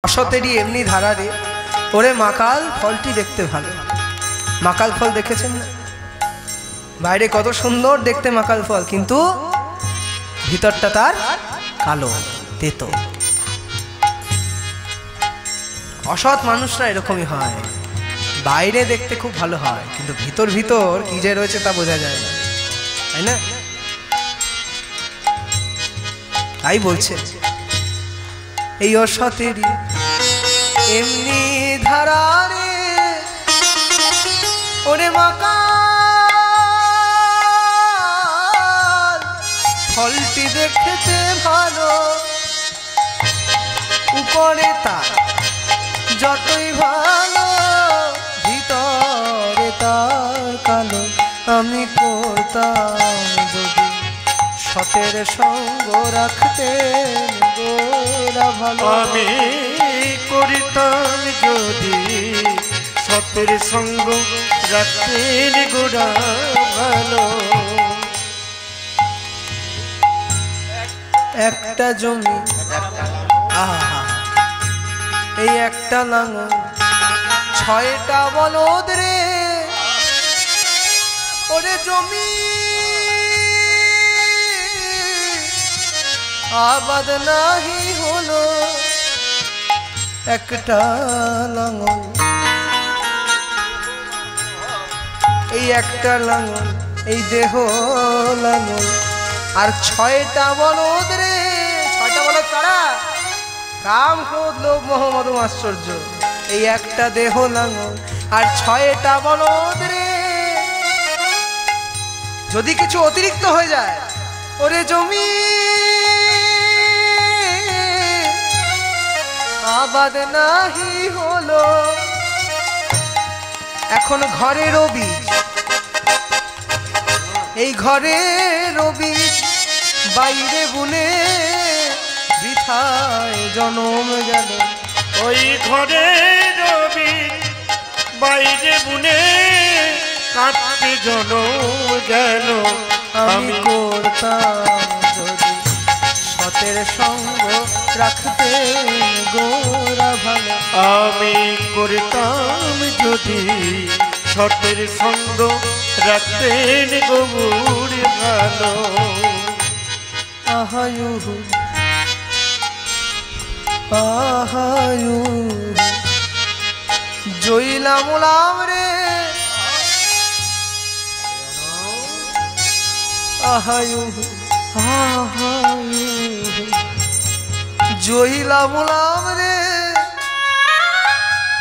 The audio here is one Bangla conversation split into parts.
অসতেরই এমনি ধারা রে। ওরে মাকাল ফলটি দেখতে ভালো। মাকাল ফল দেখেছেন না? বাইরে কত সুন্দর দেখতে মাকাল ফল, কিন্তু ভিতরটা তার কালো, তেতো। অসৎ মানুষরা এরকমই হয়, বাইরে দেখতে খুব ভালো হয়, কিন্তু ভিতর ভিতর কি যে রয়েছে তা বোঝা যায় না, তাই না? তাই বলছে এই অসতেরই এমনি ধারা রে, ওরে মাকাল ফলটি দেখতে ভালো, উপরে তার যতই ভালো, ভিতরে তার কালো। আমি করতাম যদি সতের সঙ্গ রাখতে গোরা ভালো। আমি করিতাম যদি সতের সঙ্গ রাখতে গোরা ভালো। একটা জমি, আহা, এই একটা লাঙল, ছয়টা বলদ রে, ওরে জমি আবাদ নাহি হলো, একটা লাঙল, এই একটা লাঙল, এই দেহ লাঙল, আর ছয়টা বলদ রে। ছয়টা বলদ কারা? কাম, ক্রোধ, লোভ, মোহ, মদ, আশ্চর্য। এই একটা দেহ লাঙল আর ছয়টা বলদ রে। যদি কিছু অতিরিক্ত হয়ে যায়, ওরে জমি আবাদ নাহি হলো। এখন ঘরেরও বীজ, এই ঘরেরও বীজ বাইরে বুনে বৃথায় জনম গেল। ওই ঘরের বীজ বাইরে বুনে কাটতে জনম গেল। আমি করতাম যদি সতের সঙ্গ রাখতে গোরা ভালো। আমি করতাম যদি সতের সঙ্গ রাখতে গৌর ভালো। আহায়ু আহায়ু জইলামুলাম রে, আহায়ু আহায়ু জইলামুলাম রে,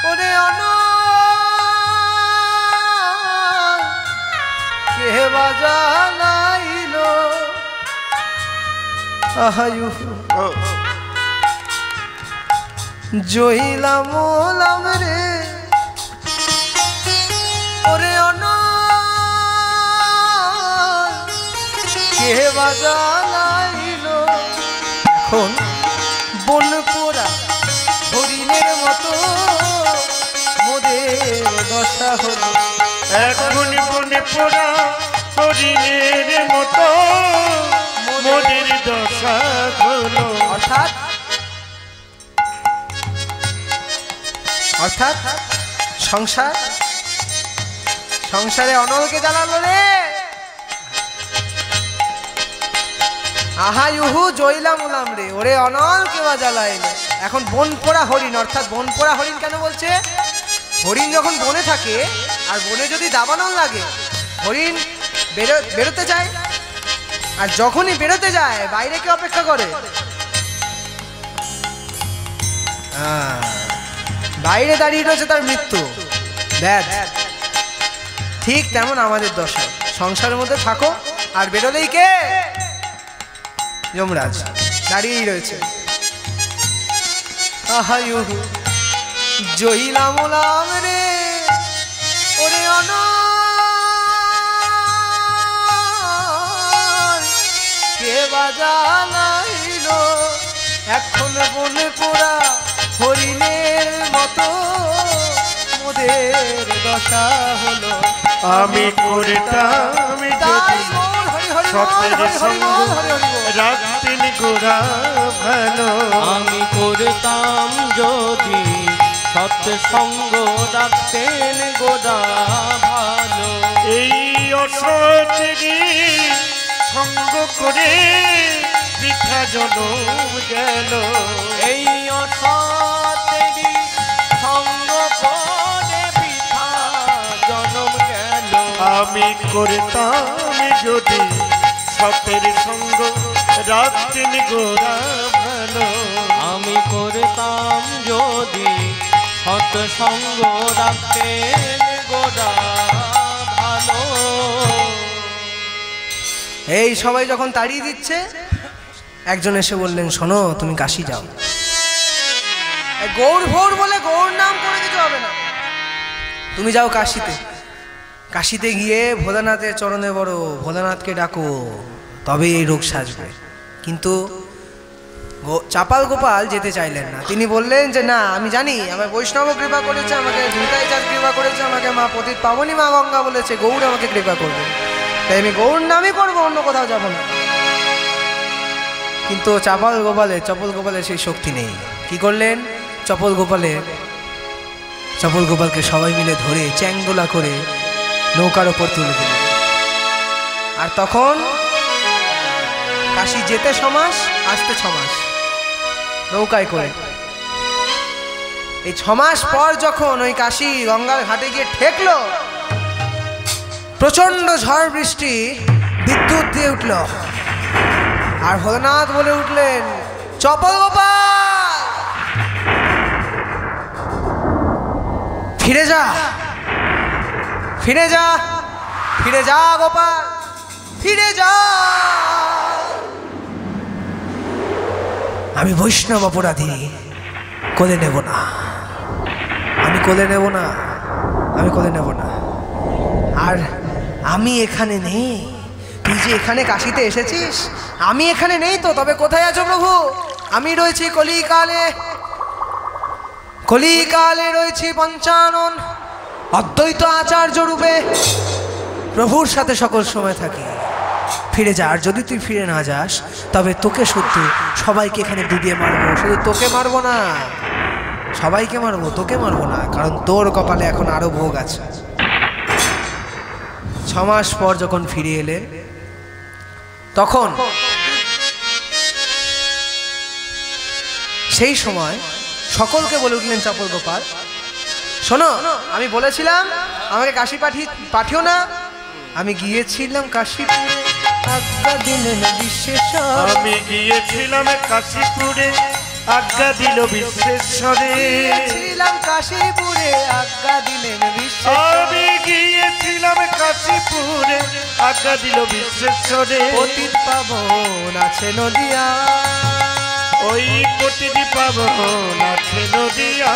ওরে অনল কে বাজালাইলো। আহায়ু জইলামুলাম রে, ওরে অনল কে বাজালাইলো। এখন বন পোড়া হরিণের মতো মোদের দশা হলো। এখন বনে পোড়া হরিণের মতো মোদের দশা হলো। অর্থাৎ সংসারে অনলকে জ্বালালো রে। আহায়ুহু জইলামুলাম রে, ওরে অনল কেবা জ্বালাইলো। এখন বন পোড়া হরিণ, অর্থাৎ বন পোড়া হরিণ কেন বলছে? হরিণ যখন বনে থাকে আর বনে যদি দাবানল লাগে, হরিণ বেরোতে যায়, আর যখনই বেরোতে যায় বাইরে কে অপেক্ষা করে? বাইরে দাঁড়িয়ে রয়েছে তার মৃত্যু। দেখ, ঠিক তেমন আমাদের দশা। সংসারের মধ্যে থাকো আর বেরোলেই কে? যমরাজ দাঁড়িয়েই রয়েছে। আহায়ু জইলামুলাম রে, ওরে অনল কে বাজালাইলো। এখন বনে পোড়া হরিণের মতো মোদের দশা হলো। আমি করতাম যদি সতের সঙ্গ রাখতেন গোরা ভালো। আমি করতাম যদি সৎসঙ্গ রাখতেন গোরা ভালো। এই অসতেরই সঙ্গ করে বৃথা জনম গেল। এই অসতেরই সঙ্গ করে বৃথা জনম গেল। আমি করতাম যদি সতের সঙ্গ রাখতেন গোরা ভালো। আমি করতাম যদি সৎসঙ্গ রাখতেন গোরা ভালো। এই সবাই যখন তাড়িয়ে দিচ্ছে, একজন এসে বললেন, শোনো তুমি কাশি যাও। গৌর ভোর বলে গৌর নাম করে কিছু হবে না, তুমি যাও কাশিতে। কাশিতে গিয়ে ভোলানাথের চরণে বড়, ভোলানাথকে ডাকো, তবে এই রোগ সাজবে। কিন্তু চাপাল গোপাল যেতে চাইলেন না। তিনি বললেন যে না, আমি জানি আমার বৈষ্ণব কৃপা করেছে, আমাকে নিতাই চাঁদ কৃপা করেছে, আমাকে মা পতিত পাবনী মা গঙ্গা বলেছে গৌর আমাকে কৃপা করবে, তাই আমি গৌর নামই করবো, অন্য কোথাও যাব না। কিন্তু চপল গোপালের সেই শক্তি নেই। কি করলেন? চপল গোপালকে সবাই মিলে ধরে চ্যাংদোলা করে নৌকার ওপর তুলে দিলেন। আর তখন কাশি যেতে 6 মাস, আসতে 6 মাস নৌকায় করে। এই 6 মাস পর যখন ওই কাশি গঙ্গার ঘাটে গিয়ে ঠেকলো, প্রচন্ড ঝড় বৃষ্টি, বিদ্যুৎ দিয়ে উঠল। আর ভোলানাথ বলে উঠলেন, চপল গোপাল ফিরে যা, ফিরে যা, ফিরে যা গোপাল, ফিরে যা। আমি বৈষ্ণব অপরাধী, কোলে নেব না, আমি কোলে নেব না, আমি কোলে নেব না। আর আমি এখানে নেই, তুই যে এখানে কাশিতে এসেছিস, আমি এখানে নেই তো, তবে কোথায় আছো প্রভু? আমি রয়েছি কলিকালে, কলিকালে রয়েছি পঞ্চানন অদ্বৈত আচার্য রূপে, প্রভুর সাথে সকল সময় থাকি। ফিরে যা, আর যদি তুই ফিরে না যাস তবে তোকে সত্যি সবাইকে এখানে ডুবিয়ে মারবো। শুধু তোকে মারবো না, সবাইকে মারবো, তোকে মারবো না, কারণ তোর কপালে এখন আরো ভোগ আছে। 6 মাস পর যখন ফিরে এলেন, তখন সেই সময় সকলকে বলে উঠলেন চপল গোপাল, শোনো আমি বলেছিলাম আমাকে কাশি পাঠিও না, আমি গিয়েছিলাম কাশীপুরে, আজ্ঞা দিলেন বিশ্বেশ্বর। আমি গিয়েছিলাম কাশীপুরে, আজ্ঞা দিল বিশ্বেশ্বরে। ছিলাম কাশীপুরে, আজ্ঞা দিলেন বিশ্বেশ্বর। আমি গিয়েছিলাম কাশীপুরে, আজ্ঞা দিল বিশ্বেশ্বরে। পতিত পাবন আছে নদিয়া, ওই পতিত পাবন আছে নদিয়া।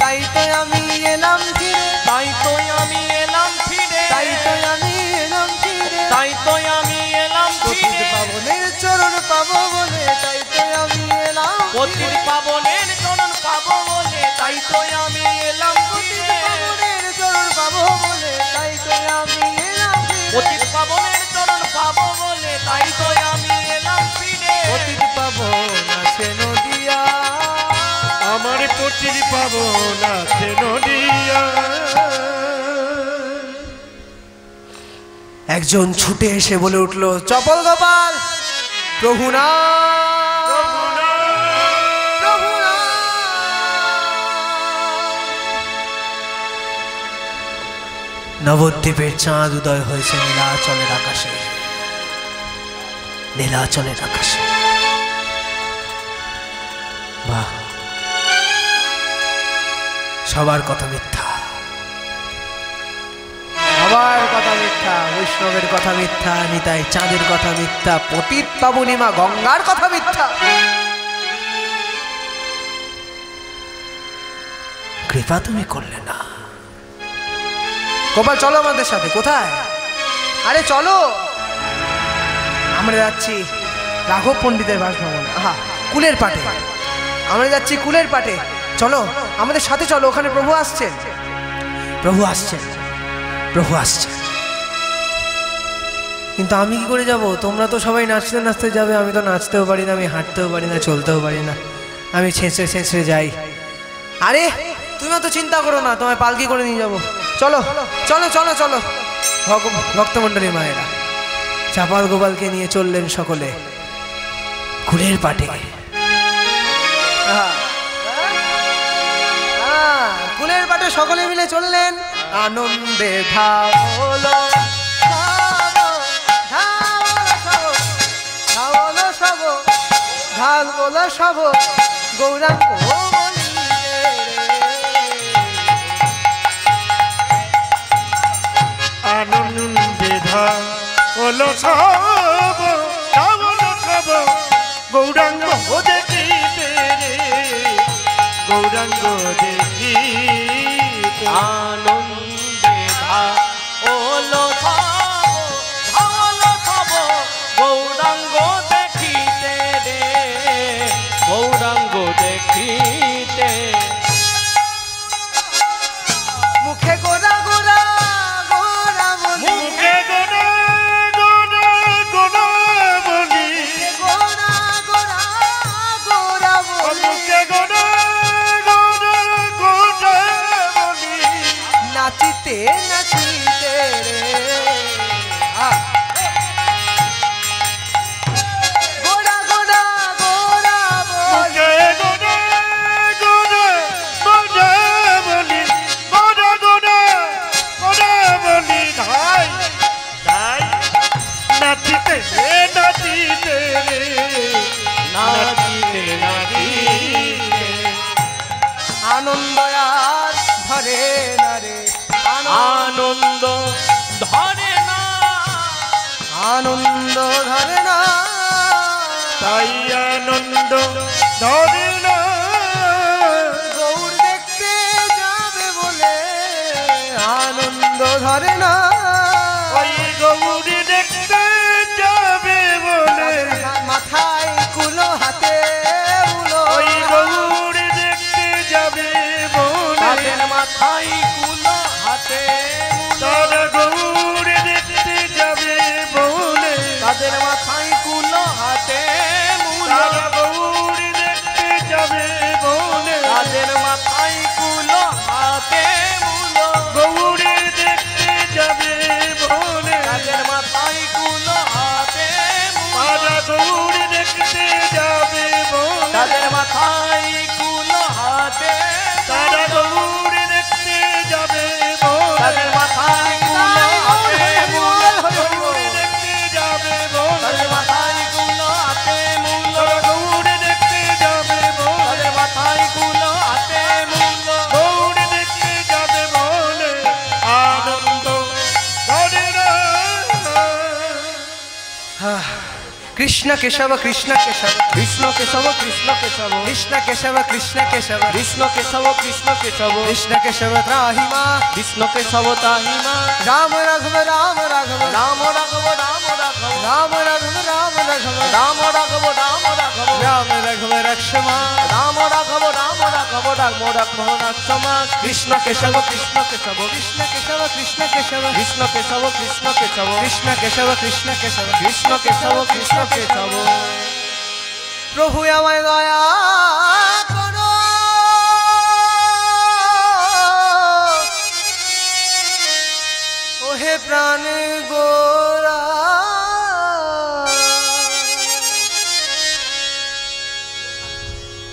তাই তো আমি এলাম ফিরে, তাই তো আমি এলাম ফিরে, তাই তো আমি এলাম ফিরে, তাই তো আমি এলাম পতিত ফিরে। পাবনের চরণ পাবো বলে, তাই তো আমি এলাম পতিত পাবনের চরণ পাবো বলে, তাই তো আমি এলাম ফিরে। পাবনের চরণ পাবো বলে, তাই তো আমি এলাম ফিরে। পতিত পাবনের চরণ পাবো বলে, তাই তো আমি এলাম ফিরে। পতিত পাবন আছে নদিয়া, আমার পতিত পাবন আছে নদিয়া। একজন ছুটে এসে বলে উঠল, চপল গোপাল প্রভু না, প্রভু না। নবদ্বীপের চাঁদ উদয় হয়েছে নীলাচলের আকাশে, নীলাচলের আকাশে। বাহ, সবার কথা মিথ্যা, সবার কথা মিথ্যা, বৈষ্ণবের কথা মিথ্যা, নিতাই চাঁদের কথা মিথ্যা, পতিত পাবনী মা গঙ্গার কথা মিথ্যা। কৃপা তুমি করলে না। গোপাল চলো আমাদের সাথে। কোথায়? আরে চলো, আমরা যাচ্ছি রাঘব পণ্ডিতের বাসভবন, আহা কুলের পাটে, আমরা যাচ্ছি কুলের পাটে, চলো আমাদের সাথে চলো, ওখানে প্রভু আসছেন, প্রভু আসছেন, প্রভু আসছেন। কিন্তু আমি কি করে যাব? তোমরা তো সবাই নাচতে নাচতে যাবে, আমি তো নাচতেও পারি না, আমি হাঁটতেও পারি না, চলতেও পারি না, আমি ছেঁচড়ে ছেঁচড়ে যাই। আরে তুমি তো চিন্তা করো না, তোমায় পালকি করে নিয়ে যাবো। চলো চলো চলো চলো। ভক্তমণ্ডলী মায়েরা চাপাল গোপালকে নিয়ে চললেন সকলে কুলের পাটে। কুলের পাটে সকলে মিলে চললেন, আনন্দে ধাবলো ঢাল বলো সব গৌরাঙ্গ আনন্দে ধাবলো সব গৌরাঙ্গ দেখিতে রে, গৌরাঙ্গ দেখিতে। আনন্দে ধাওলো সব গৌরাঙ্গ দেখিতে রে, গৌরাঙ্গ দেখিতে। মুখে গোরা গোরা গোরা বলি, মুখে গোরা গোরা গোরা বলি, গোরা গোরা গোরা বলি, মুখে গোরা গোরা গোরা বলি, নাচিতে নাচিতে রে গোরা গোরা গোরা বলি, মুখে গোরা গোরা গোরা বলি, গোরা গোরা গোরা বলি, ধাই ধাই নাচিতে রে, নাচিতে রে, নাচিতে নাচিতে। আনন্দ আর ধরে না রে, আনন্দ ধরে না, আনন্দ ধরে না, তাই আনন্দ ধরে না। গৌর দেখতে যাবে বলে আনন্দ ধরে না, ওই গৌরী দেখতে যাবে বলে, মাথায় কুলো হাতে উলো, ওই গৌরী দেখতে যাবে বলে, তাদের মাথায় কুলো হাতে মুলো, তারা গৌরী দেখতে যাবে বলে, তাদের মাথায় কুলো হাতে মুলো, তারা গৌরী দেখতে যাবে বলে, তাদের মাথায় কুলো হাতে মুলো, গৌরী দেখতে যাবে বলে, তাদের মাথায় কুলো হাতে মুলো, তারা গৌরী দেখতে যাবে বলে, তাদের মাথায় কুলো হাতে তারা গৌরী দেখতে যাবে বলে, তাদের মাথায় কুলো হাতে মুলো, গৌরী দেখতে যাবে বলে, তাদের মাথায় কুলো হাতে মুলো, তারা গৌরী দেখতে যাবে বলে, তাদের মাথায় কুলো হাতে মুলো। গৌরী দেখতে যাবে বলে, আনন্দ ধরে না। কৃষ্ণ কেশব কৃষ্ণ কেশব কৃষ্ণ কেশব কৃষ্ণ কেশব কৃষ্ণ কেশব কৃষ্ণ কেশব কৃষ্ণ কেশব কৃষ্ণ কেশব কৃষ্ণ কেশব ত্রাহিমা কৃষ্ণ কেশব তাহিমা রাম রাঘব রাম রাঘব রাম রাঘব রাম রাঘব রাম রাঘব রাম রাঘব রাম রাঘব রাম রাঘব রাম রাঘব রক্ষমা রাম রাঘব রাম রাঘব রাম রাঘব রাক্ষমা কৃষ্ণ কেশব কৃষ্ণ কেশব কৃষ্ণ কেশব কৃষ্ণ কেশব কৃষ্ণ কেশব কৃষ্ণ কেশব কৃষ্ণ কেশব কৃষ্ণ কেশব কৃষ্ণ কেশব কৃষ্ণ কেশব। প্রভু আমায় দয়া